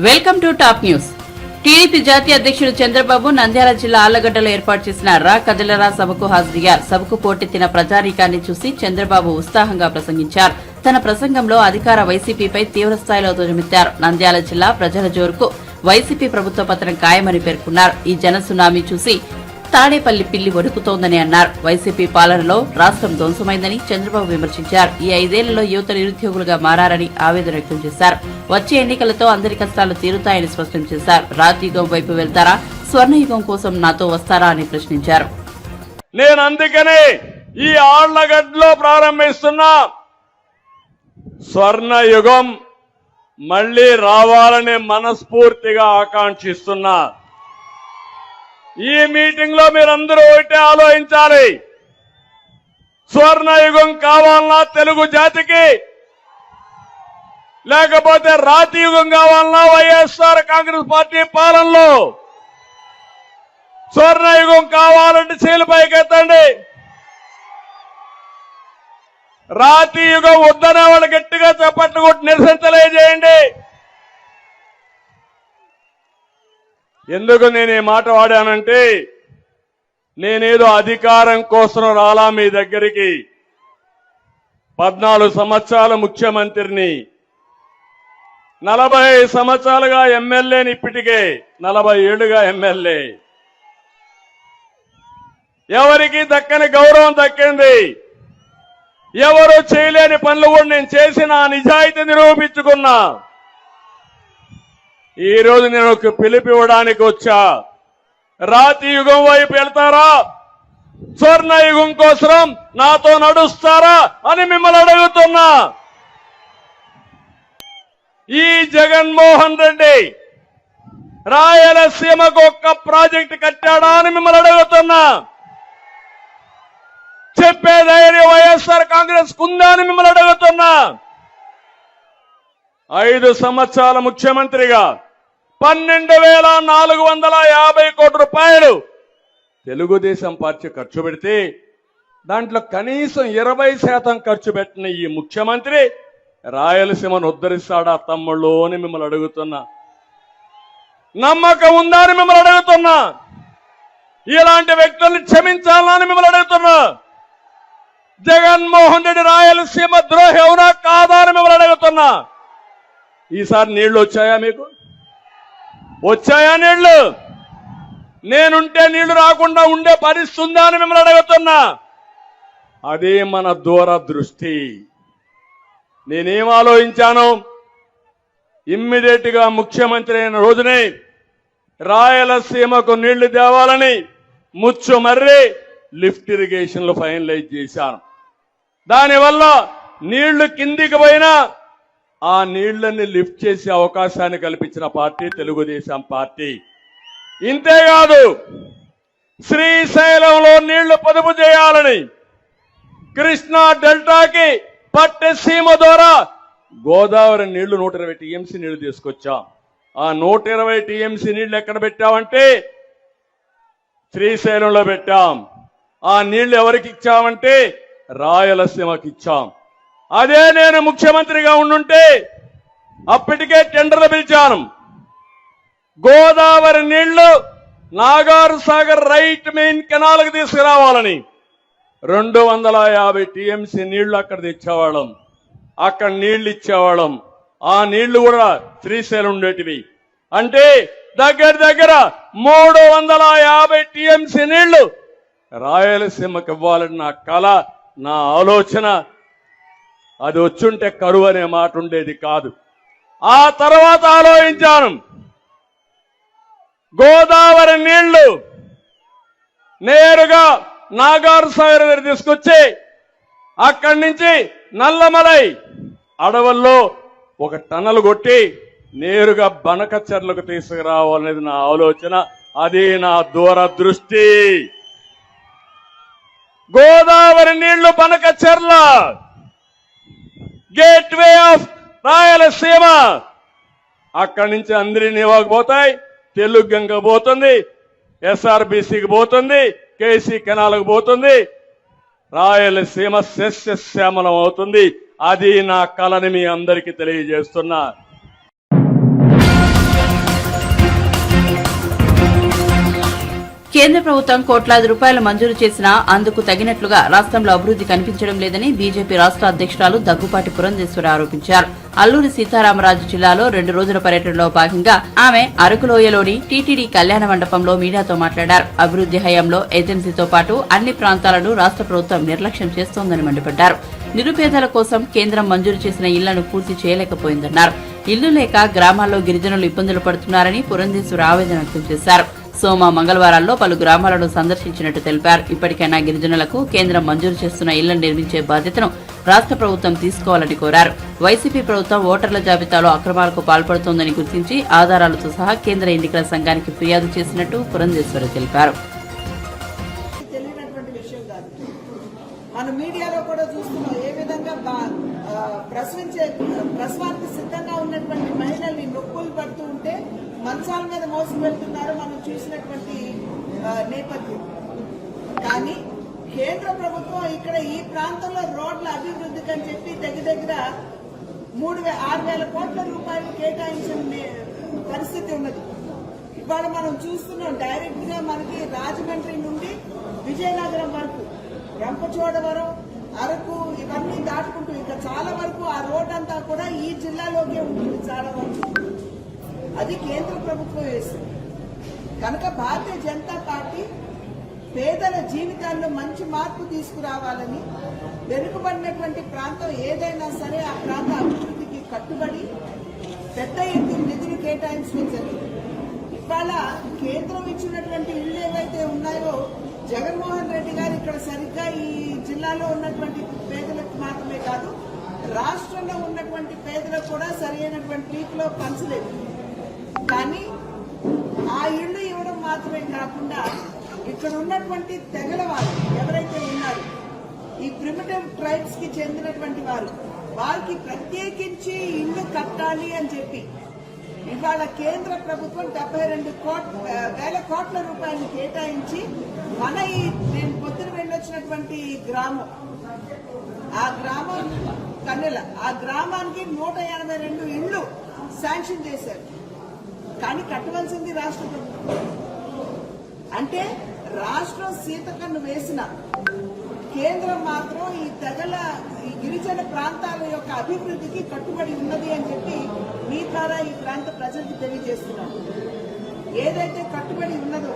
Welcome to top news. TDP జాతీయ అధ్యక్షుడు చంద్రబాబు నంద్యాల జిల్లా ఆళ్లగడ్డలో ఏర్పాటు చేసిన రా కదిలరా సభకు హాజరయ్యారు. సభకు పోటెత్తిన ప్రజానీకాన్ని చూసి చంద్రబాబు ఉత్సాహంగా ప్రసంగించారు. తన ప్రసంగంలో అధికార వైసీపీపై తీవ్రస్థాయిలో ధ్వజమెత్తారు. నంద్యాల జిల్లా ప్రజల జోరుకు వైసీపీ ప్రభుత్వ పతనం ఖాయమని పేర్కొన్నారు. ఈ జన సునామీ చూసి తాడేపల్లి పిల్లి వణుకుతోందని అన్నారు. వైసీపీ పాలనలో రాష్ట్రం ధ్వంసమైందని చంద్రబాబు విమర్శించారు. ఈ 5 ఏళ్లలో యువత నిరుద్యోగులుగా మారారని ఆవేదన వ్యక్తం చేశారు. వచ్చే ఎన్నికలతో అందరి కష్టాలు తీరుతాయని స్పష్టం చేశారు. రాజయుగం వైపు వెళ్తారా, స్వర్ణయుగం కోసం నాతో వస్తారా అని ప్రశ్నించారు. నేను అందుకనే ఈ ఆళ్లగడ్డలో ప్రారంభిస్తున్న స్వర్ణయుగం మళ్లీ రావాలని మనస్ఫూర్తిగా ఆకాంక్షిస్తున్నా. ఈ మీటింగ్ లో మీరందరూ ఒకటే ఆలోచించాలి. స్వర్ణయుగం కావాలన్నా తెలుగు జాతికి, లేకపోతే రాతియుగం కావాలన్నా వైఎస్ఆర్ కాంగ్రెస్ పార్టీ పాలనలో? స్వర్ణయుగం కావాలంటే చేలుపైకెత్తండి. రాతియుగం వద్దనే వాళ్ళు గట్టిగా చప్పట్లు కొట్టి నిరసన తెలియజేయండి. ఎందుకు నేను ఈ మాట వాడానంటే, నేనేదో అధికారం కోసం రాలా మీ దగ్గరికి. 14 సంవత్సరాల ముఖ్యమంత్రిని, 40 సంవత్సరాలుగా ఎమ్మెల్యేని, ఇప్పటికే 40 ఏళ్లుగా ఎమ్మెల్యే. ఎవరికి దక్కని గౌరవం దక్కింది. ఎవరు చేయలేని పనులు కూడా నేను చేసిన నిజాయితీ నిరూపించుకున్నా. ఈ రోజు నేను ఒక పిలుపు ఇవ్వడానికి వచ్చా. రాతి యుగం వైపు వెళ్తారా, స్వర్ణయుగం కోసం నాతో నడుస్తారా అని మిమ్మల్ని అడుగుతున్నా. ఈ జగన్మోహన్ రెడ్డి రాయలసీమకు ఒక్క ప్రాజెక్టు కట్టాడా అని మిమ్మల్ని అడుగుతున్నా. చెప్పే ధైర్యం వైఎస్ఆర్ కాంగ్రెస్ ఉందా అని మిమ్మల్ని అడుగుతున్నా. 5 సంవత్సరాల ముఖ్యమంత్రిగా 12,450 కోట్ల రూపాయలు తెలుగుదేశం పార్టీ ఖర్చు పెడితే, దాంట్లో కనీసం 20% ఖర్చు పెట్టిన ఈ ముఖ్యమంత్రి రాయలసీమను ఉద్ధరిస్తాడా తమ్ముళ్ళు అని మిమ్మల్ని అడుగుతున్నా. నమ్మకం ఉందా అని మిమ్మల్ని అడుగుతున్నా. ఇలాంటి వ్యక్తుల్ని క్షమించాలని మిమ్మల్ని అడుగుతున్నా. జగన్మోహన్ రెడ్డి రాయలసీమ ద్రోహి అవునా కాదా అని మిమ్మల్ని అడుగుతున్నా. ఈసారి నీళ్లు వచ్చాయా? మీకు వచ్చాయా నీళ్లు? నేనుంటే నీళ్లు రాకుండా ఉండే పరిస్థితి ఉందా అని మిమ్మల్ని అడుగుతున్నా. అదే మన దూరదృష్టి. నేనేం ఆలోచించాను, ఇమ్మీడియట్ గా ముఖ్యమంత్రి అయిన రోజునే రాయలసీమకు నీళ్లు తేవాలని ముచ్చుమర్రి లిఫ్ట్ ఇరిగేషన్లు ఫైనలైజ్ చేశాను. దానివల్ల నీళ్లు కిందికి పోయినా ఆ నీళ్లని లిఫ్ట్ చేసే అవకాశాన్ని కల్పించిన పార్టీ తెలుగుదేశం పార్టీ. ఇంతేకాదు, శ్రీశైలంలో నీళ్లు పొదుపు చేయాలని కృష్ణా డెల్టాకి పట్టసీమ ద్వారా గోదావరి నీళ్లు 120 టీఎంసీ నీళ్లు తీసుకొచ్చాం. ఆ 120 టీఎంసీ నీళ్లు ఎక్కడ పెట్టామంటే శ్రీశైలంలో పెట్టాం. ఆ నీళ్లు ఎవరికి ఇచ్చామంటే రాయలసీమకి ఇచ్చాం. అదే నేను ముఖ్యమంత్రిగా ఉండుంటే అప్పటికే టెండర్లు పిలిచాను. గోదావరి నీళ్లు నాగార్ సాగర్ రైట్ మెయిన్ కెనాల్కి తీసుకురావాలని 250 టీఎంసీ నీళ్లు అక్కడ తెచ్చేవాళ్ళం. అక్కడ నీళ్లు ఇచ్చేవాళ్ళం. ఆ నీళ్లు కూడా శ్రీశైలం ఉండేటివి. అంటే దగ్గర 350 టీఎంసీ నీళ్లు రాయలసీమకి ఇవ్వాలని నా కళ, నా ఆలోచన. అది వచ్చుంటే కరువు అనే మాట ఉండేది కాదు. ఆ తర్వాత ఆలోచించాను, గోదావరి నీళ్లు నేరుగా నాగార్ సాగర్ దగ్గర తీసుకొచ్చి అక్కడి నుంచి నల్లమలై అడవుల్లో ఒక టన్నల్ కొట్టి నేరుగా బనకచెర్లకు తీసుకురావాలనేది నా ఆలోచన. అది నా దూరదృష్టి. గోదావరి నీళ్లు బనకచెర్ల గేట్వే ఆఫ్ రాయలసీమ. అక్కడి నుంచి అందరి నివాకు పోతాయి, తెలుగు గంగ పోతుంది, ఎస్ఆర్బీసీకి పోతుంది, కేసీ కెనాల్కు పోతుంది. రాయలసీమ సస్యశ్యామలం అవుతుంది. అది నా కళని మీ అందరికీ తెలియజేస్తున్నా. కేంద్ర ప్రభుత్వం కోట్లాది రూపాయలు మంజూరు చేసినా అందుకు తగినట్లుగా రాష్ట్రంలో అభివృద్ధి కనిపించడం లేదని బీజేపీ రాష్ట్ర అధ్యక్షురాలు దగ్గుపాటి పురంధేశ్వరి ఆరోపించారు. అల్లూరి సీతారామరాజు జిల్లాలో 2 రోజుల పర్యటనలో భాగంగా ఆమె అరకులోయలోని టీటీడీ కళ్యాణ మండపంలో మీడియాతో మాట్లాడారు. అభివృద్ధి హయాంలో ఏజెన్సీతో పాటు అన్ని ప్రాంతాలను రాష్ట్ర ప్రభుత్వం నిర్లక్ష్యం చేస్తోందని మండిపడ్డారు. నిరుపేదల కోసం కేంద్రం మంజూరు చేసిన ఇళ్లను పూర్తి చేయలేకపోయిందన్నారు. ఇల్లు లేక గ్రామాల్లో గిరిజనులు ఇబ్బందులు పడుతున్నారని పురంధేశ్వరి ఆవేదన వ్యక్తం చేశారు. సోమ మంగళవారాల్లో పలు గ్రామాలను సందర్శించినట్టు తెలిపారు. ఇప్పటికైనా గిరిజనులకు కేంద్రం మంజూరు చేస్తున్న ఇళ్లను నిర్మించే బాధ్యతను రాష్ట్ర ప్రభుత్వం తీసుకోవాలని కోరారు. వైసీపీ ప్రభుత్వం ఓటర్ల జాబితాలో అక్రమాలకు పాల్పడుతోందని గుర్తించి ఆధారాలతో సహా కేంద్ర ఎన్నికల సంఘానికి ఫిర్యాదు చేసినట్టు పురంధేశ్వరి తెలిపారు. మన మీడియాలో కూడా చూస్తున్నాం ఏ విధంగా ప్రసవానికి సిద్ధంగా ఉన్నటువంటి మహిళల్ని నొప్పులు పడుతూ ఉంటే మంచాల మీద మోసం వెళ్తున్నారు మనం చూసినటువంటి నేపథ్యం. కానీ కేంద్ర ప్రభుత్వం ఇక్కడ ఈ ప్రాంతంలో రోడ్ల అభివృద్ధికి అని చెప్పి దగ్గర 6,000 కోట్ల రూపాయలు కేటాయించిన పరిస్థితి ఉన్నది. ఇవాళ మనం చూస్తున్నాం డైరెక్ట్ గా మనకి రాజమండ్రి నుండి విజయనగరం వరకు రంపచోడవరం అరకు ఇవన్నీ దాటుకుంటూ ఇంకా చాలా వరకు ఆ రోడ్ అంతా కూడా ఈ జిల్లాలోకే ఉంటుంది. చాలా వరకు అది కేంద్ర ప్రభుత్వం వేసింది కనుక భారతీయ జనతా పార్టీ పేదల జీవితాల్లో మంచి మార్పు తీసుకురావాలని వెనుకబడినటువంటి ప్రాంతం ఏదైనా సరే ఆ ప్రాంత అభివృద్ధికి కట్టుబడి పెద్ద ఎత్తున నిధులు కేటాయించడం జరిగింది. ఇవాళ కేంద్రం ఇచ్చినటువంటి ఇళ్లు ఏవైతే ఉన్నాయో జగన్మోహన్ రెడ్డి గారు ఇక్కడ సరిగ్గా ఈ జిల్లాలో ఉన్నటువంటి పేదలకు మాత్రమే కాదు రాష్ట్రంలో ఉన్నటువంటి పేదలకు కూడా సరైనటువంటి రీతిలో పంచలేదు. కానీ ఆ ఇళ్లు ఇవ్వడం మాత్రమే కాకుండా ఇక్కడ ఉన్నటువంటి తెగల వారు ఎవరైతే ఉన్నారు ఈ ప్రిమిటివ్ ట్రైబ్స్ కి చెందినటువంటి వారికి ప్రత్యేకించి ఇళ్లు కట్టాలి అని చెప్పి ఇవాళ కేంద్ర ప్రభుత్వం 72,000 కోట్ల రూపాయలు కేటాయించి మన నేను పొద్దున వెళ్ళొచ్చినటువంటి గ్రామం ఆ గ్రామం కన్నెల ఆ గ్రామానికి 182 ఇళ్లు శాంక్షన్ చేశారు. కానీ కట్టవలసింది రాష్ట్ర ప్రభుత్వం. అంటే రాష్ట్రం సీతకన్ను వేసిన కేంద్రం మాత్రం ఈ తెగల ఈ గిరిజన ప్రాంతాల యొక్క అభివృద్ధికి కట్టుబడి ఉన్నది అని చెప్పి మీ ద్వారా ఈ ప్రాంత ప్రజలకు తెలియజేస్తున్నాం. ఏదైతే కట్టుబడి ఉన్నదో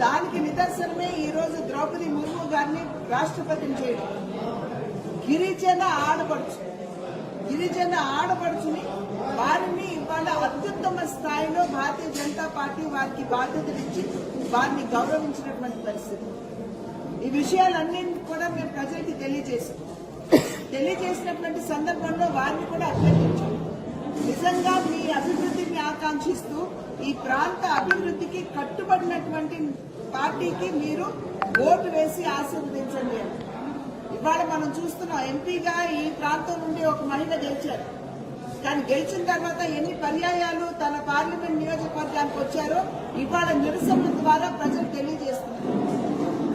దానికి నిదర్శనమే ఈ రోజు ద్రౌపది ముర్ము గారిని రాష్ట్రపతిని చేయడం. గిరిజన ఆడపడుచుని వారిని ఇవాళ అత్యుత్తమ స్థాయిలో భారతీయ జనతా పార్టీ వారికి బాధ్యతలిచ్చి వారిని గౌరవించినటువంటి పరిస్థితి. ఈ విషయాలన్నీ కూడా మేము ప్రజలకి తెలియజేసినటువంటి సందర్భంలో వారిని కూడా అభ్యర్థించాం. నిజంగా మీ అభివృద్ధిని ఆకాంక్షిస్తూ ఈ ప్రాంత అభివృద్ధికి కట్టుబడినటువంటి పార్టీకి మీరు ఓటు వేసి ఆశీర్వదించండి అని. ఇవాళ మనం చూస్తున్నాం ఎంపీగా ఈ ప్రాంతం నుండి ఒక మహిళ గెలిచారు. కానీ గెలిచిన తర్వాత ఎన్ని పర్యాయాలు తన పార్లమెంట్ నియోజకవర్గానికి వచ్చారో ఇవాళ నిరసన ద్వారా ప్రజలు తెలియజేస్తున్నారు.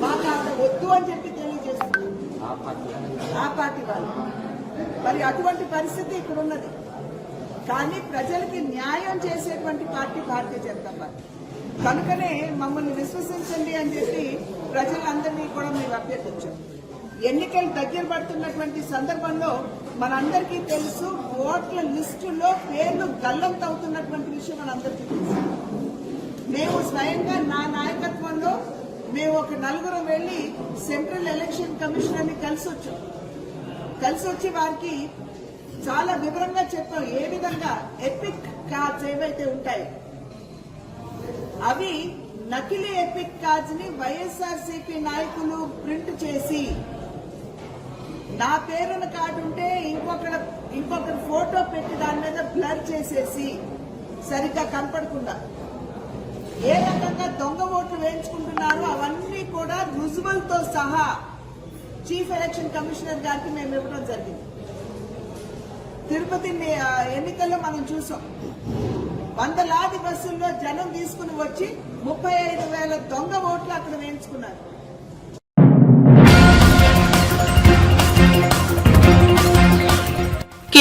మాకు ఆవిడ వద్దు అని చెప్పి తెలియజేస్తున్నారు ఆ పార్టీ వాళ్ళు. మరి అటువంటి పరిస్థితి ఇక్కడ ఉన్నది. కానీ ప్రజలకి న్యాయం చేసేటువంటి పార్టీ భారతీయ జనతా పార్టీ. కనుకనే మమ్మల్ని విశ్వసించండి అని చెప్పి ప్రజలందరినీ కూడా మేము అభ్యర్థించాం. ఎన్నికలు దగ్గర పడుతున్నటువంటి సందర్భంలో మనందరికీ తెలుసు ఓట్ల లిస్టులో పేర్లు గల్లంతవుతున్నటువంటి విషయం మనందరికీ తెలుసు. మేము స్వయంగా నా నాయకత్వంలో మేము ఒక 4 వెళ్లి సెంట్రల్ ఎలక్షన్ కమిషనర్ ని కలిసి వచ్చి వారికి చాలా వివరంగా చెప్పాం. ఏ విధంగా ఎపిక్ కార్డ్స్ ఏవైతే ఉంటాయి అవి నకిలీ ఎపిక్ కార్డ్స్ ని వైఎస్ఆర్సీపీ నాయకులు ప్రింట్ చేసి నా పేరున్న కార్డు ఉంటే ఇంకొకరి ఫోటో పెట్టి దాని మీద బ్లర్ చేసేసి సరిగ్గా కనపడకుండా ఏ రకంగా దొంగ ఓట్లు వేయించుకుంటున్నారో అవన్నీ కూడా రుజువులతో సహా చీఫ్ ఎలక్షన్ కమిషనర్ గారికి మేము ఇవ్వడం జరిగింది. తిరుపతి ఎన్నికల్లో మనం చూసాం. వందలాది బస్సుల్లో జనం తీసుకుని వచ్చి 35,000 దొంగ ఓట్లు అక్కడ వేయించుకున్నారు.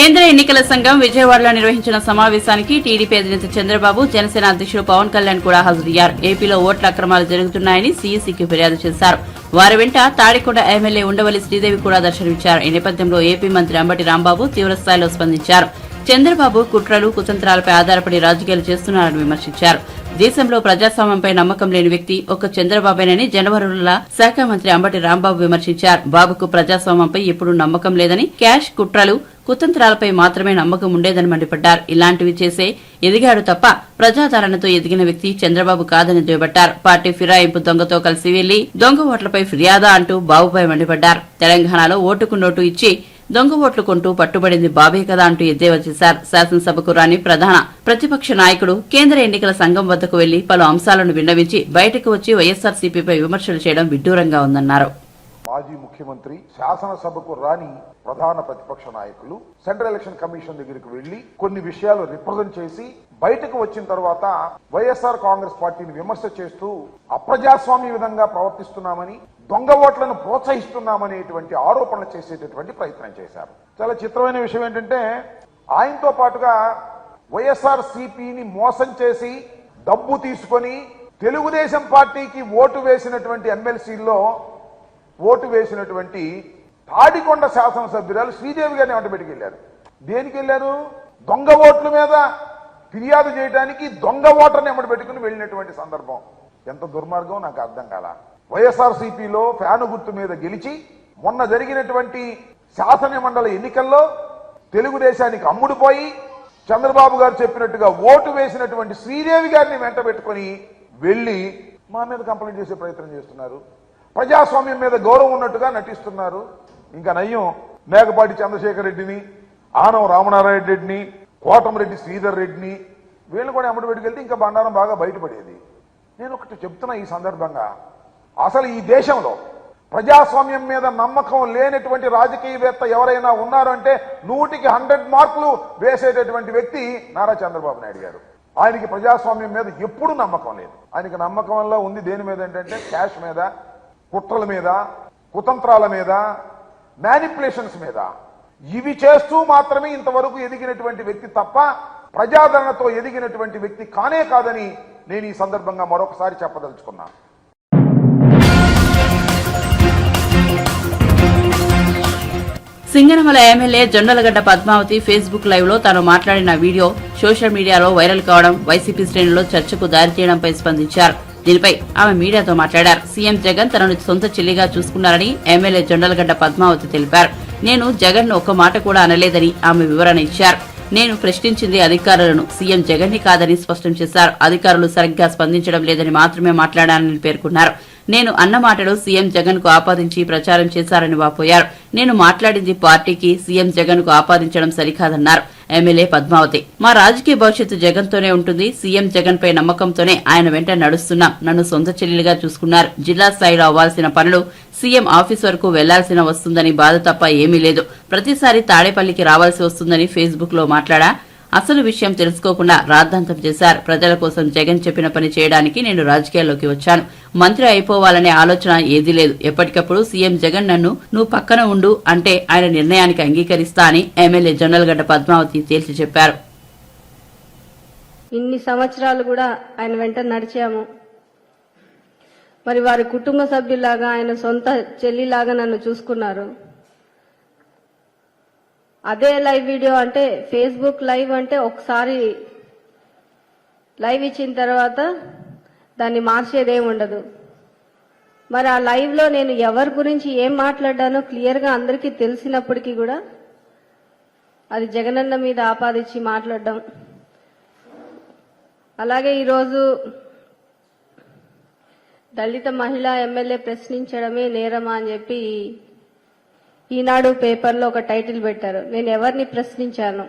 కేంద్ర ఎన్నికల సంఘం విజయవాడలో నిర్వహించిన సమావేశానికి టీడీపీ అధినేత చంద్రబాబు, జనసేన అధ్యక్షుడు పవన్ కళ్యాణ్ కూడా హాజరయ్యారు. ఏపీలో ఓట్ల అక్రమాలు జరుగుతున్నాయని సీఈసీకి ఫిర్యాదు చేశారు. వారి వెంట తాడికొండ ఎమ్మెల్యే ఉండవల్లి శ్రీదేవి కూడా దర్శనమిచ్చారు. ఈ నేపథ్యంలో ఏపీ మంత్రి అంబటి రాంబాబు తీవ్రస్థాయిలో స్పందించారు. చంద్రబాబు కుట్రలు, కుతంత్రాలపై ఆధారపడి రాజకీయాలు చేస్తున్నారని విమర్శించారు. దేశంలో ప్రజాస్వామ్యంపై నమ్మకం లేని వ్యక్తి ఒక్క చంద్రబాబేనని జలవనరుల శాఖ మంత్రి అంబటి రాంబాబు విమర్శించారు. బాబుకు ప్రజాస్వామ్యంపై ఎప్పుడూ నమ్మకం లేదని, క్యాష్, కుట్రలు, కుతంత్రాలపై మాత్రమే నమ్మకం ఉండేదని మండిపడ్డారు. ఇలాంటివి చేసే ఎదిగాడు తప్ప ప్రజాదరణతో ఎదిగిన వ్యక్తి చంద్రబాబు కాదని దుయ్యబట్టారు. పార్టీ ఫిరాయింపు దొంగతో కలిసి వెళ్లి దొంగ ఓట్లపై ఫిర్యాదా అంటూ బాబుపై మండిపడ్డారు. తెలంగాణలో ఓటుకు నోటు ఇచ్చి దొంగ ఓట్లు కొంటూ పట్టుబడింది బాబే కదా అంటూ ఎద్దేవా చేశారు. శాసనసభకు రాని ప్రధాన ప్రతిపక్ష నాయకుడు కేంద్ర ఎన్నికల సంఘం వద్దకు వెళ్లి పలు అంశాలను విన్నవించి బయటకు వచ్చి వైఎస్సార్సీపీపై విమర్శలు చేయడం విడ్డూరంగా ఉందన్నారు. మాజీ ముఖ్యమంత్రి శాసనసభకు రాని ప్రధాన ప్రతిపక్ష నాయకులు సెంట్రల్ ఎలక్షన్ కమిషన్ దగ్గరికి వెళ్లి కొన్ని విషయాలు రిప్రజెంట్ చేసి బయటకు వచ్చిన తర్వాత వైఎస్ఆర్ కాంగ్రెస్ పార్టీని విమర్శ చేస్తూ అప్రజాస్వామ్య విధంగా ప్రవర్తిస్తున్నామని, దొంగ ఓట్లను ప్రోత్సహిస్తున్నామనేటువంటి ఆరోపణలు చేసేటటువంటి ప్రయత్నం చేశారు. చాలా చిత్రమైన విషయం ఏంటంటే ఆయనతో పాటుగా వైఎస్ఆర్ సిపిని మోసం చేసి డబ్బు తీసుకొని తెలుగుదేశం పార్టీకి ఓటు వేసినటువంటి ఎమ్మెల్సీల్లో ఓటు వేసినటువంటి తాడికొండ శాసనసభ్యురాలు శ్రీదేవి గారిని వెంటబెట్టుకెళ్లారు. దేనికి వెళ్లారు? దొంగ ఓట్ల మీద ఫిర్యాదు చేయడానికి దొంగ ఓటర్ని వెంటబెట్టుకుని వెళ్ళినటువంటి సందర్భం. ఎంత దుర్మార్గం నాకు అర్థం కాల. వైఎస్ఆర్ సిపిలో ఫ్యాను గుర్తు మీద గెలిచి మొన్న జరిగినటువంటి శాసన మండలి ఎన్నికల్లో తెలుగుదేశానికి అమ్ముడుపోయి చంద్రబాబు గారు చెప్పినట్టుగా ఓటు వేసినటువంటి శ్రీదేవి గారిని వెంటబెట్టుకుని వెళ్లి మా మీద కంప్లైంట్ చేసే ప్రయత్నం చేస్తున్నారు. ప్రజాస్వామ్యం మీద గౌరవం ఉన్నట్టుగా నటిస్తున్నారు. ఇంకా నయ్యం మేకపాటి చంద్రశేఖర్ రెడ్డిని, ఆనం రామనారాయణ రెడ్డిని, కోటమిరెడ్డి శ్రీధర్ రెడ్డిని వీళ్ళు కూడా అమ్మడి పెట్టుకెళ్తే ఇంకా బండారం బాగా బయటపడేది. నేను ఒకటి చెప్తున్నా ఈ సందర్భంగా, అసలు ఈ దేశంలో ప్రజాస్వామ్యం మీద నమ్మకం లేనటువంటి రాజకీయవేత్త ఎవరైనా ఉన్నారంటే 100కి 100 మార్కులు వేసేటటువంటి వ్యక్తి నారా చంద్రబాబు నాయుడు గారు. ఆయనకి ప్రజాస్వామ్యం మీద ఎప్పుడూ నమ్మకం లేదు. ఆయనకి నమ్మకం వల్ల ఉంది దేని మీద ఏంటంటే క్యాష్ మీద, కుట్రల మీద, కుతంత్రాల మీద, మ్యానిపులేషన్స్ మీద. ఇవి చేస్తూ మాత్రమే ఇంతవరకు ఎదిగినటువంటి వ్యక్తి తప్ప ప్రజాదరణతో ఎదిగినటువంటి వ్యక్తి కానే కాదని నేను ఈ సందర్భంగా మరొకసారి చెప్పదలుచుకున్నా. Singanamala MLA Jonnalagadda Padmavathi Facebook live లో తాను మాట్లాడిన వీడియో సోషల్ మీడియాలో వైరల్ కావడం, వైసీపీ శ్రేణుల్లో చర్చకు దారితీయడంపై స్పందించారు. దీనిపై ఆమె మీడియాతో మాట్లాడారు. సీఎం జగన్ తనను సొంత చెల్లిగా చూసుకున్నారని ఎమ్మెల్యే జొన్నలగడ్డ పద్మావతి తెలిపారు. నేను జగన్ ను ఒక్క మాట కూడా అనలేదని ఆమె వివరణ ఇచ్చారు. నేను ప్రశ్నించింది అధికారులను, సీఎం జగన్ ని కాదని స్పష్టం చేశారు. అధికారులు సరిగ్గా స్పందించడం లేదని మాత్రమే మాట్లాడానని పేర్కొన్నారు. నేను అన్న మాటలు సీఎం జగన్ కు ఆపాదించి ప్రచారం చేశారని వాపోయారు. నేను మాట్లాడింది పార్టీకి, సీఎం జగన్ కు ఆపాదించడం సరికాదన్నారు ఎమ్మెల్యే పద్మావతి. మా రాజకీయ భవిష్యత్తు జగన్ తోనే ఉంటుంది. సీఎం జగన్ పై నమ్మకంతోనే ఆయన వెంట నడుస్తున్నాం. నన్ను సొంత చెల్లెలుగా చూసుకున్నారు. జిల్లా స్థాయిలో అవ్వాల్సిన పనులు సీఎం ఆఫీస్ వరకు వెళ్లాల్సిన వస్తుందని బాధ తప్ప ఏమీ లేదు. ప్రతిసారి తాడేపల్లికి రావాల్సి వస్తుందని ఫేస్బుక్ లో మాట్లాడా. అసలు విషయం తెలుసుకోకుండా రాద్ధాంతం చేశారు. ప్రజల కోసం జగన్ చెప్పిన పని చేయడానికి నేను రాజకీయాల్లోకి వచ్చాను. మంత్రి అయిపోవాలనే ఆలోచన ఏదీ లేదు. ఎప్పటికప్పుడు సీఎం జగన్ నువ్వు పక్కన ఉండు అంటే ఆయన నిర్ణయానికి అంగీకరిస్తా అని ఎమ్మెల్యే జొన్నలగడ్డ పద్మావతి తేల్చి చెప్పారు. ఇన్ని సంవత్సరాలు కూడా ఆయన వెంట నడిచాము. మరి వారి కుటుంబ సభ్యులాగా, ఆయన సొంత చెల్లిలాగా నన్ను చూసుకున్నారు. అదే లైవ్ వీడియో అంటే, ఫేస్బుక్ లైవ్ అంటే ఒకసారి లైవ్ ఇచ్చిన తర్వాత దాన్ని మార్చేదేం ఉండదు. మరి ఆ లైవ్ లో నేను ఎవరి గురించి ఏం మాట్లాడానో క్లియర్గా అందరికీ తెలిసినప్పటికీ కూడా అది జగనన్న మీద ఆపాదించి మాట్లాడడం. అలాగే ఈరోజు దళిత మహిళా ఎమ్మెల్యే ప్రశ్నించడమే నేరమా అని చెప్పి ఈనాడు పేపర్లో ఒక టైటిల్ పెట్టారు. నేను ఎవరిని ప్రశ్నించాను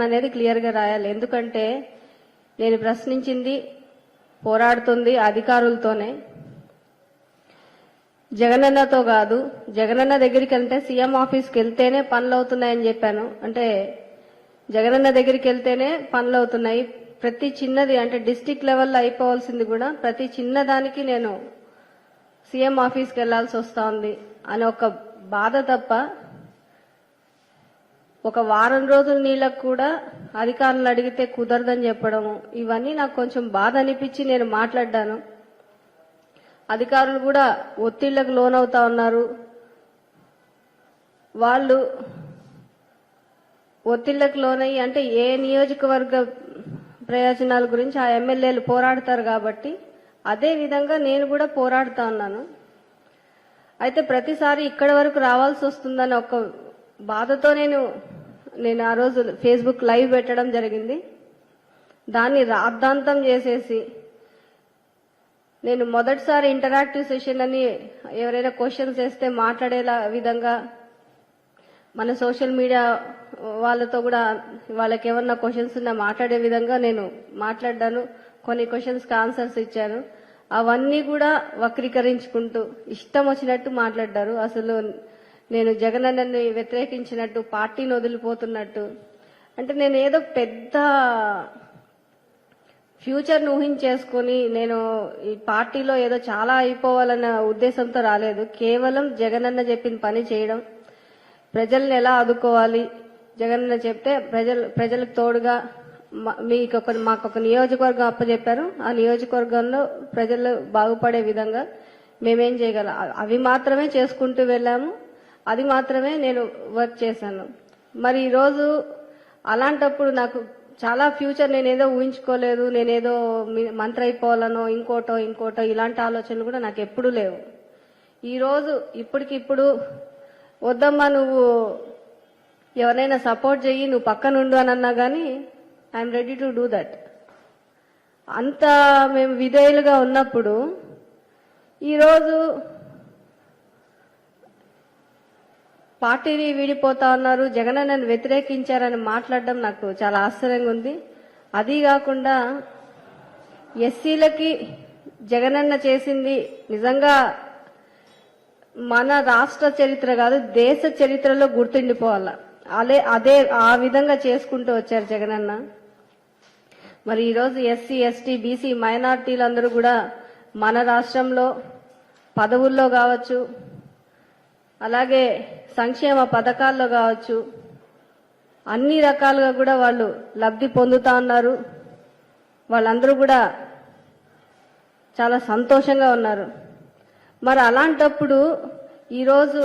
అనేది క్లియర్గా రాయాలి. ఎందుకంటే నేను ప్రశ్నించింది, పోరాడుతుంది అధికారులతోనే, జగనన్నతో కాదు. జగనన్న దగ్గరికి వెళ్తే సీఎం ఆఫీస్కి వెళ్తేనే పనులు అవుతున్నాయని చెప్పాను. అంటే జగనన్న దగ్గరికి వెళ్తేనే పనులు అవుతున్నాయి. ప్రతి చిన్నది అంటే డిస్టిక్ లెవెల్లో అయిపోవాల్సింది కూడా ప్రతి చిన్నదానికి నేను సీఎం ఆఫీస్కి వెళ్లాల్సి వస్తోంది అనే ఒక బాధ తప్ప ఒక వారం రోజుల నీళ్ళకు కూడా అధికారులను అడిగితే కుదరదని చెప్పడము, ఇవన్నీ నాకు కొంచెం బాధ అనిపించి నేను మాట్లాడ్డాను. అధికారులు కూడా ఒత్తిళ్లకు లోనవుతా ఉన్నారు. వాళ్ళు ఒత్తిళ్లకు లోనయ్యి అంటే ఏ నియోజకవర్గ ప్రయోజనాల గురించి ఆ ఎమ్మెల్యేలు పోరాడతారు కాబట్టి అదే విధంగా నేను కూడా పోరాడుతా ఉన్నాను. అయితే ప్రతిసారి ఇక్కడి వరకు రావాల్సి వస్తుందని ఒక బాధతో నేను ఆ రోజు ఫేస్బుక్ లైవ్ పెట్టడం జరిగింది. దాన్ని రాద్ధాంతం చేసేసి నేను మొదటిసారి ఇంటరాక్టివ్ సెషన్ అని ఎవరైనా క్వశ్చన్స్ వేస్తే మాట్లాడేలా విధంగా మన సోషల్ మీడియా వాళ్ళతో కూడా వాళ్ళకి ఏమన్నా క్వశ్చన్స్ ఉన్నా మాట్లాడే విధంగా నేను మాట్లాడ్డాను. కొన్ని క్వశ్చన్స్కి ఆన్సర్స్ ఇచ్చాను. అవన్నీ కూడా వక్రీకరించుకుంటూ ఇష్టం వచ్చినట్టు మాట్లాడ్డారు. అసలు నేను జగనన్నని వ్యతిరేకించినట్టు, పార్టీని వదిలిపోతున్నట్టు, అంటే నేను ఏదో పెద్ద ఫ్యూచర్ను ఊహించేసుకుని నేను ఈ పార్టీలో ఏదో చాలా అయిపోవాలన్న ఉద్దేశంతో రాలేదు. కేవలం జగనన్న చెప్పిన పని చేయడం, ప్రజల్ని ఎలా ఆదుకోవాలి, జగనన్న చెప్తే ప్రజలకు తోడుగా మాకు ఒక నియోజకవర్గం అప్పచెప్పారు. ఆ నియోజకవర్గంలో ప్రజలు బాగుపడే విధంగా మేమేం చేయగలం అవి మాత్రమే చేసుకుంటూ వెళ్ళాము. అది మాత్రమే నేను వర్క్ చేశాను. మరి ఈరోజు అలాంటప్పుడు నాకు చాలా ఫ్యూచర్ నేనేదో ఊహించుకోలేదు, నేనేదో మంత్రి అయిపోవాలనో ఇంకోటో ఇలాంటి ఆలోచనలు కూడా నాకు ఎప్పుడూ లేవు. ఈరోజు ఇప్పటికిప్పుడు వద్దమ్మా నువ్వు ఎవరైనా సపోర్ట్ చెయ్యి, నువ్వు పక్కనుండు అని అన్నా కానీ I'm ready to do that. అంత మేము విధేయులుగా ఉన్నప్పుడు ఈరోజు పార్టీని వీడిపోతా ఉన్నారు, జగనన్నను వ్యతిరేకించారని మాట్లాడడం నాకు చాలా ఆశ్చర్యంగా ఉంది. అది కాకుండా ఎస్సీలకి జగనన్న చేసింది నిజంగా మన రాష్ట్ర చరిత్ర కాదు, దేశ చరిత్రలో గుర్తుండిపోవాలా. అదే ఆ విధంగా చేసుకుంటూ వచ్చారు జగనన్న. మరి ఈరోజు ఎస్సీ, ఎస్టీ, బీసీ మైనార్టీలందరూ కూడా మన రాష్ట్రంలో పదవుల్లో కావచ్చు, అలాగే సంక్షేమ పథకాల్లో కావచ్చు, అన్ని రకాలుగా కూడా వాళ్ళు లబ్ధి పొందుతా ఉన్నారు. వాళ్ళందరూ కూడా చాలా సంతోషంగా ఉన్నారు. మరి అలాంటప్పుడు ఈరోజు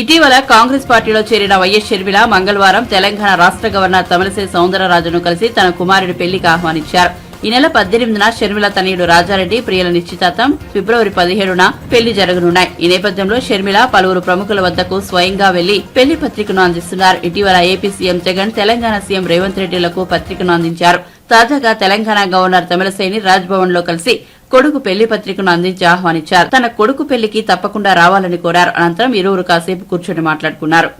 ఇటీవల కాంగ్రెస్ పార్టీలో చేరిన వైఎస్ షర్మిల మంగళవారం తెలంగాణ రాష్ట్ర గవర్నర్ తమిళిసై సౌందరరాజును కలిసి తన కుమారుడి పెళ్లికి ఆహ్వానించారు. ఈ నెల 18న షర్మిల తనయుడు రాజారెడ్డి ప్రియుల నిశ్చితార్థం, ఫిబ్రవరి 17న పెళ్లి జరగనున్నాయి. ఈ నేపథ్యంలో షర్మిల పలువురు ప్రముఖుల వద్దకు స్వయంగా వెళ్లి పెళ్లి పత్రికను అందిస్తున్నారు. ఇటీవల AP CM Jagan, Telangana CM Revanth రెడ్డిలకు పత్రికను అందించారు. తాజాగా తెలంగాణ గవర్నర్ తమిళిసైని రాజ్భవన్ లో కలిసి కొడుకు పెళ్లి పత్రికను అందించి ఆహ్వానించారు. తన కొడుకు పెళ్లికి తప్పకుండా రావాలని కోరారు. అనంతరం ఇరువురు కాసేపు కూర్చొని మాట్లాడుకున్నారు.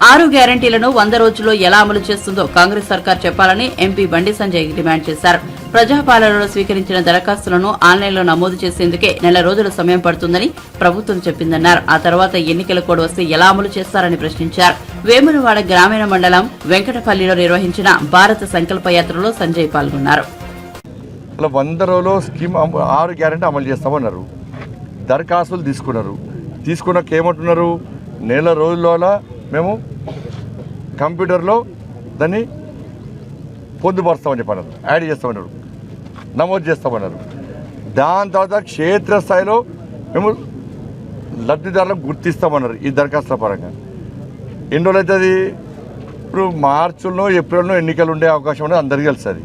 6 గ్యారంటీలను 100 రోజుల్లో ఎలా అమలు చేస్తుందో కాంగ్రెస్ సర్కార్ చెప్పాలని ఎంపీ బండి సంజయ్ డిమాండ్ చేశారు. ప్రజాపాలనలో స్వీకరించిన దరఖాస్తులను ఆన్లైన్లో నమోదు చేసేందుకే నెల రోజుల సమయం పడుతుందని ప్రభుత్వం చెప్పిందన్నారు. ఆ తర్వాత ఎన్నికల కోడ్ వస్తే ఎలా అమలు చేస్తారని ప్రశ్నించారు. వేములవాడ గ్రామీణ మండలం వెంకటపల్లిలో నిర్వహించిన భారత సంకల్ప యాత్రలో సంజయ్ పాల్గొన్నారు. 100 రోజుల్లో స్కీమ్ 6 గ్యారెంటీ అమలు చేస్తామన్నారు. దరఖాస్తులు తీసుకున్నాక ఏమంటున్నారు, నెల రోజుల్లో మేము కంప్యూటర్లో దాన్ని పొందుపరుస్తామని చెప్పన్నారు, యాడ్ చేస్తామన్నారు, నమోదు చేస్తామన్నారు. దాని తర్వాత క్షేత్రస్థాయిలో మేము లబ్ధిదారులకు గుర్తిస్తామన్నారు. ఈ దరఖాస్తుల పరంగా ఎన్ని రోజులు అవుతుంది? ఇప్పుడు మార్చిలో ఏప్రిల్లో ఎన్నికలు ఉండే అవకాశం ఉండదు, అందరికీ తెలుస్తుంది.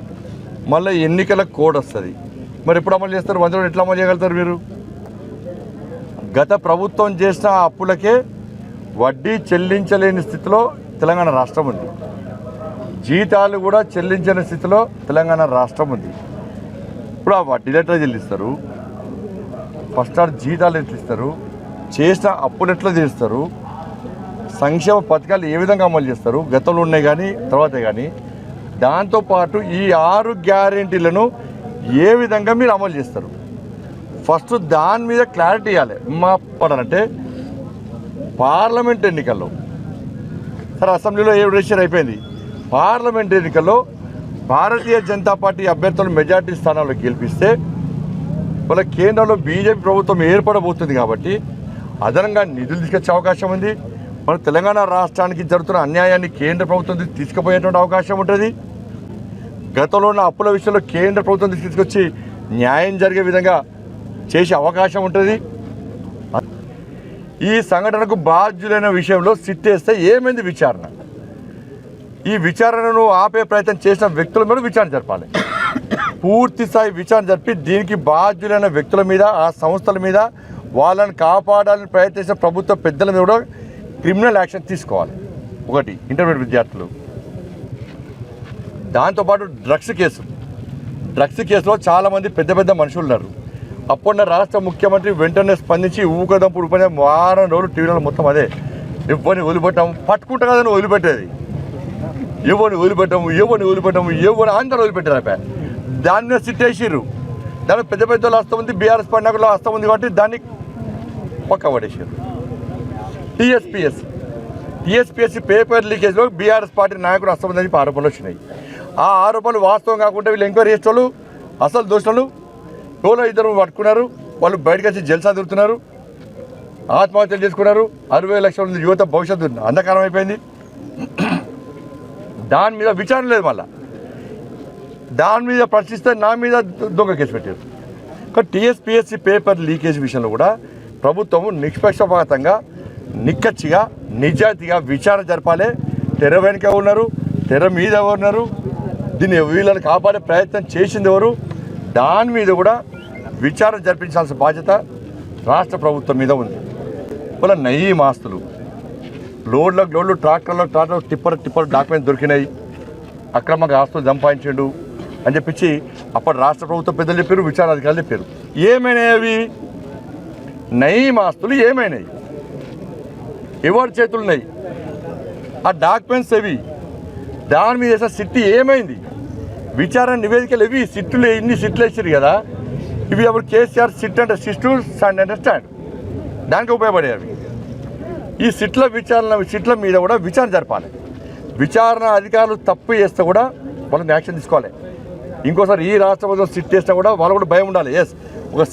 మళ్ళీ ఎన్నికల కోడ్ వస్తుంది. మరి ఎప్పుడు అమలు చేస్తారు? 100 రోజులు ఎట్లా అమలు చేయగలుగుతారు మీరు? గత ప్రభుత్వం చేసిన అప్పులకే వడ్డీ చెల్లించలేని స్థితిలో తెలంగాణ రాష్ట్రం ఉంది. జీతాలు కూడా చెల్లించని స్థితిలో తెలంగాణ రాష్ట్రం ఉంది. ఇప్పుడు ఆ వడ్డీలు ఎట్లా చెల్లిస్తారు? ఫస్ట్ జీతాలు ఎట్లా ఇస్తారు? చేసిన అప్పులు ఎట్లా తీరుస్తారు? సంక్షేమ పథకాలు ఏ విధంగా అమలు చేస్తారు? గతంలో ఉన్నాయి కానీ తర్వాతే కానీ. దాంతోపాటు ఈ 6 గ్యారెంటీలను ఏ విధంగా మీరు అమలు చేస్తారు? ఫస్ట్ దాని మీద క్లారిటీ ఇవ్వాలి. మా పడాలంటే పార్లమెంట్ ఎన్నికల్లో, సరే అసెంబ్లీలో రిజిస్టర్ అయిపోయింది, పార్లమెంట్ ఎన్నికల్లో భారతీయ జనతా పార్టీ అభ్యర్థులను మెజార్టీ స్థానాల్లో గెలిపిస్తే వాళ్ళ కేంద్రంలో బీజేపీ ప్రభుత్వం ఏర్పడబోతుంది కాబట్టి అదనంగా నిధులు తీసుకొచ్చే అవకాశం ఉంది. మన తెలంగాణ రాష్ట్రానికి జరుగుతున్న అన్యాయాన్ని కేంద్ర ప్రభుత్వం తీసుకుపోయేటువంటి అవకాశం ఉంటుంది. గతంలో ఉన్న అప్పుల విషయంలో కేంద్ర ప్రభుత్వం తీసుకొచ్చి న్యాయం జరిగే విధంగా చేసే అవకాశం ఉంటుంది. ఈ సంఘటనకు బాధ్యులైన విషయంలో సిట్టేస్తే ఏమైంది విచారణ? ఈ విచారణను ఆపే ప్రయత్నం చేసిన వ్యక్తుల మీద విచారణ జరపాలి. పూర్తి స్థాయి విచారణ జరిపి దీనికి బాధ్యులైన వ్యక్తుల మీద, ఆ సంస్థల మీద, వాళ్ళని కాపాడాలని ప్రయత్నించిన ప్రభుత్వ పెద్దల మీద కూడా క్రిమినల్ యాక్షన్ తీసుకోవాలి. ఒకటి ఇంటర్మీడియట్ విద్యార్థులు. దాంతోపాటు డ్రగ్స్ కేసులో చాలామంది పెద్ద పెద్ద మనుషులు ఉన్నారు. అప్పుడున్న రాష్ట్ర ముఖ్యమంత్రి వెంటనే స్పందించి ఊకదంపుడు పని వారం రోజులు టీవీలో మొత్తం అదే ఎవరిని వదిలిపెట్టాము, పట్టుకుంటా కదని వదిలిపెట్టేది, ఎవరిని వదిలిపెట్టాము అందరూ వదిలిపెట్టారు. దాని మీద సిట్టేసిర్రు. దాని పెద్ద పెద్ద వాళ్ళు హస్తం ఉంది, బీఆర్ఎస్ పండుగలో హస్తం ఉంది కాబట్టి దాన్ని పక్క పడేసారు. టీఎస్పీఎస్సీ పేపర్ లీకేజ్లో బీఆర్ఎస్ పార్టీ నాయకుడు హస్తం ఉందని చెప్పి ఆరోపణలు వచ్చినాయి. ఆ ఆరోపణలు వాస్తవం కాకుండా వీళ్ళు ఎంక్వైరీ చేసేవాళ్ళు అసలు దోషులు ఎవరో ఇద్దరు పట్టుకున్నారు. వాళ్ళు బయటకు వచ్చి జల్సా తిరుగుతున్నారు, ఆత్మహత్యలు చేసుకున్నారు. 60 లక్షల మంది యువత భవిష్యత్తు అంధకారం అయిపోయింది. దాని మీద విచారణ లేదు. మళ్ళీ దాని మీద ప్రశ్నిస్తే నా మీద దొంగ కేసు పెట్టారు. కానీ టీఎస్పీఎస్సీ పేపర్ లీకేజ్ విషయంలో కూడా ప్రభుత్వము నిష్పక్షపాతంగా, నిక్కచ్చిగా, నిజాయితీగా విచారణ జరపాలి. తెర వెనుక ఉన్నారు, తెర మీద ఉన్నారు, దీన్ని వీళ్ళని కాపాడే ప్రయత్నం చేసింది ఎవరు, దాని మీద కూడా విచారణ జరిపించాల్సిన బాధ్యత రాష్ట్ర ప్రభుత్వం మీద ఉంది. వాళ్ళ నయీం ఆస్తులు, లోడ్లు, ట్రాక్టర్లు టిప్పర్ డాక్యుమెంట్స్ దొరికినాయి, అక్రమంగా ఆస్తులు సంపాదించాడు అని చెప్పించి అప్పుడు రాష్ట్ర ప్రభుత్వ పెద్దలు చెప్పారు, విచారణ అధికారులు చెప్పారు. ఏమైనాయి అవి నయీం ఆస్తులు? ఏమైనాయి? ఎవరి చేతులున్నాయి ఆ డాక్యుమెంట్స్? అవి దాని మీద వేసిన సిట్టు ఏమైంది? విచారణ నివేదికలు ఇవి సిట్టులు, ఇన్ని సిట్లు వేసారు కదా, ఇవి అప్పుడు కేసీఆర్ సిట్ అంటే సిస్టు, స్టాండ్ అంటే స్టాండ్, దానికి ఉపయోగపడేవి. అవి ఈ సిట్ల మీద కూడా విచారణ జరపాలి. విచారణ అధికారులు తప్పు చేస్తే కూడా వాళ్ళని యాక్షన్ తీసుకోవాలి. ఇంకోసారి ఈ రాష్ట్ర ప్రభుత్వం సిట్ చేసినా కూడా వాళ్ళు కూడా భయం ఉండాలి. ఎస్, ఒక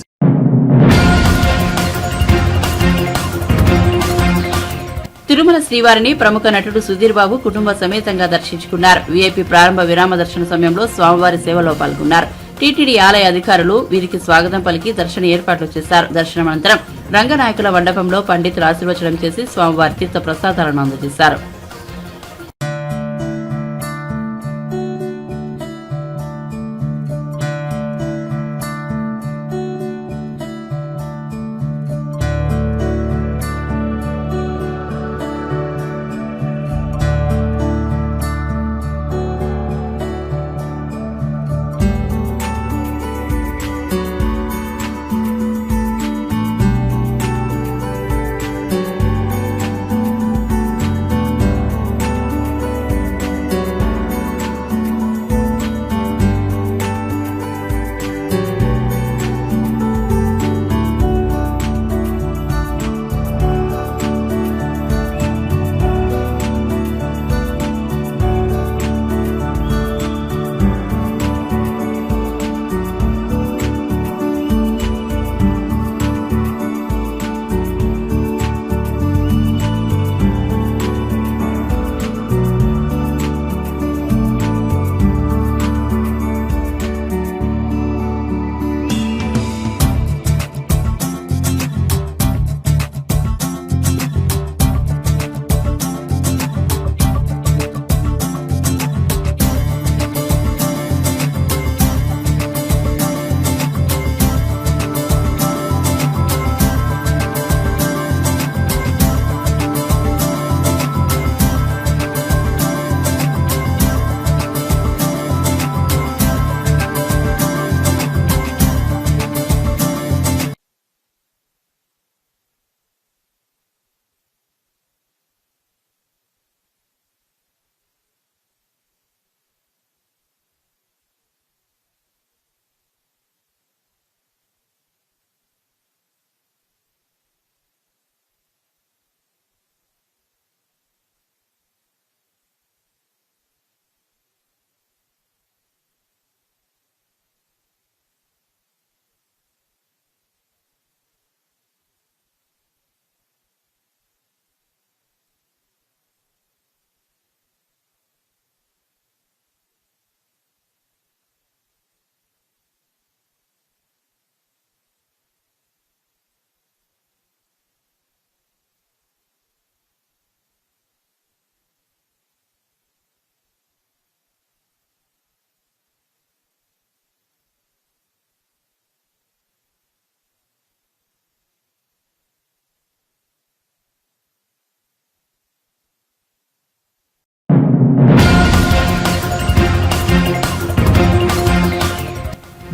తిరుమల శ్రీవారిని ప్రముఖ నటుడు సుధీర్ బాబు కుటుంబ సమేతంగా దర్శించుకున్నారు. వీఐపీ ప్రారంభ విరామ దర్శన సమయంలో స్వామివారి సేవలో పాల్గొన్నారు. టీటీడీ ఆలయ అధికారులు వీరికి స్వాగతం పలికి దర్శన ఏర్పాట్లు చేశారు. దర్శనం అనంతరం రంగనాయకుల మండపంలో పండితులు ఆశీర్వచనం చేసి స్వామివారి తీర్థ ప్రసాదాలను అందజేశారు.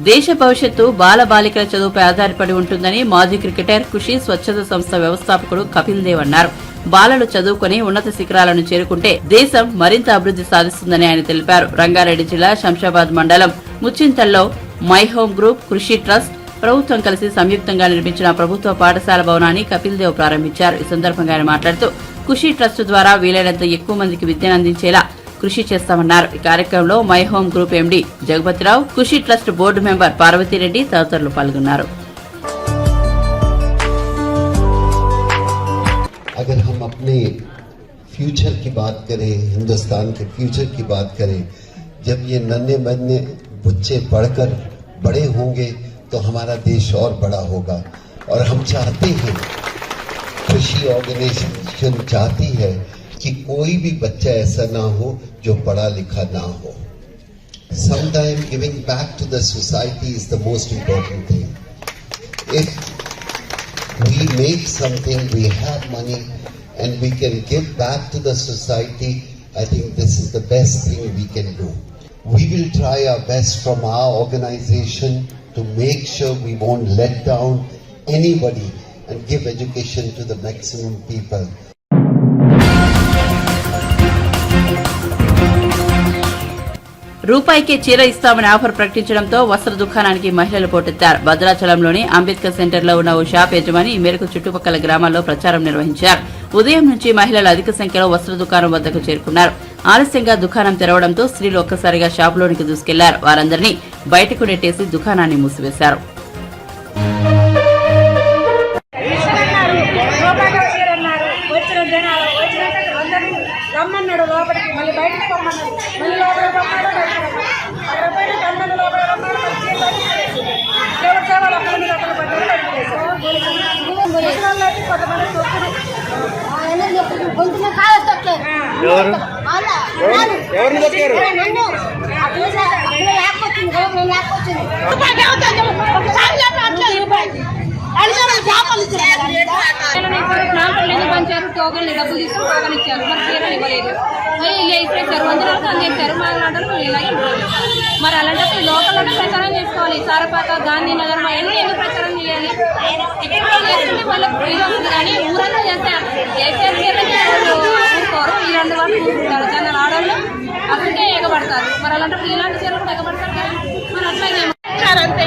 దేశ భవిష్యత్తు బాల బాలికల చదువుపై ఆధారపడి ఉంటుందని మాజీ క్రికెటర్ ఖుషీ స్వచ్ఛత సంస్థ వ్యవస్థాపకుడు కపిల్ దేవ్ అన్నారు. బాలలు చదువుకుని ఉన్నత శిఖరాలను చేరుకుంటే దేశం మరింత అభివృద్ధి సాధిస్తుందని ఆయన తెలిపారు. రంగారెడ్డి జిల్లా శంషాబాద్ మండలం ముచ్చింతల్లో మై హోమ్ గ్రూప్, కృషి ట్రస్ట్ ప్రభుత్వం కలిసి సంయుక్తంగా నిర్మించిన ప్రభుత్వ పాఠశాల భవనాన్ని కపిల్ దేవ్ ప్రారంభించారు. ఈ సందర్భంగా ఆయన మాట్లాడుతూ కృషి ట్రస్ట్ ద్వారా వీలైనంత ఎక్కువ మందికి విద్యను అందించేలా కృషి చేస్తామన్నారు. ఈ కార్యక్రమంలో my home group MD Jagapathi Rao, కృషి ట్రస్ట్ బోర్డు మెంబర్ పార్వతీరెడ్డి తదితరులు పాల్గొన్నారు. अगर हम अपने फ्यूचर की बात करें, हिंदुस्तान के फ्यूचर की बात करें, जब ये नन्हे मन्ने बच्चे पढ़कर बड़े होंगे तो हमारा देश और बड़ा होगा। और हम चाहते हैं, कृषि ऑर्गेनाइजेशन चाहती है कि कोई भी बच्चा ऐसा ना हो जो पढ़ा लिखा ना हो. Sometime giving back to the society is the most important thing. If we make something, we have money and we can give back to the society, I think this is the best thing we can do. We will try our best from our organization to make sure we won't let down anybody and give education to the maximum people. రూపాయికే చీర ఇస్తామని offer ప్రకటించడంతో వస్త్ర దుకాణానికి మహిళలు పోటెత్తారు. భద్రాచలంలోని Ambedkar centre లో ఉన్న ఓ shop యజమాని ఈ మేరకు చుట్టుపక్కల గ్రామాల్లో ప్రచారం నిర్వహించారు. ఉదయం నుంచి మహిళలు అధిక సంఖ్యలో వస్త్ర దుకాణం వద్దకు చేరుకున్నారు. ఆలస్యంగా దుకాణం తెరవడంతో స్త్రీలు ఒక్కసారిగా షాపులోనికి దూసుకెళ్లారు. వారందరినీ బయటకు నెట్టేసి దుకాణాన్ని మూసివేశారు. రమ్మన్నాడు లోపలికి, మళ్ళీ బయటకు రమ్మన్నాడు, మళ్ళీ లోపలికి రమ్మన్నాడు, బయటకు రమ్మన్నాడు. అక్కడ పోయిన కన్నాడు, లోపల రమ్మన్నాడు, ఎవరు సేవలు అక్కడ మీద అక్కడ పడ్డారు, బయటకు వేశారు. కొంతమంది తొక్కుడు పంచారు, టోకన్లు డబ్బులు తీసుకుని టోకన్ ఇచ్చారు, మరి చీరలు ఇవ్వలేదు. ఇలా ఇచ్చేసారు, వందలకు అందించారు. మా అలాంటి ఇలాగే మరి అలాంటి లోకల్లోనే ప్రచారం చేసుకోవాలి. సారపాక, గాంధీనగర్ అవన్నీ ఎందుకు ప్రచారం చేయాలి? వాళ్ళకి ఫ్రీగా వస్తుంది కానీ ఊరంతా చేస్తారు. ఊరుకోరు, ఈ 2 వాళ్ళు ఊరుకుంటారు. చాలా ఆడవాళ్ళు అక్కడికే ఎగబడతారు. మరి అలాంటప్పుడు ఇలాంటి చీరలు కూడా ఎగబడతారు కదా. మరి అట్లా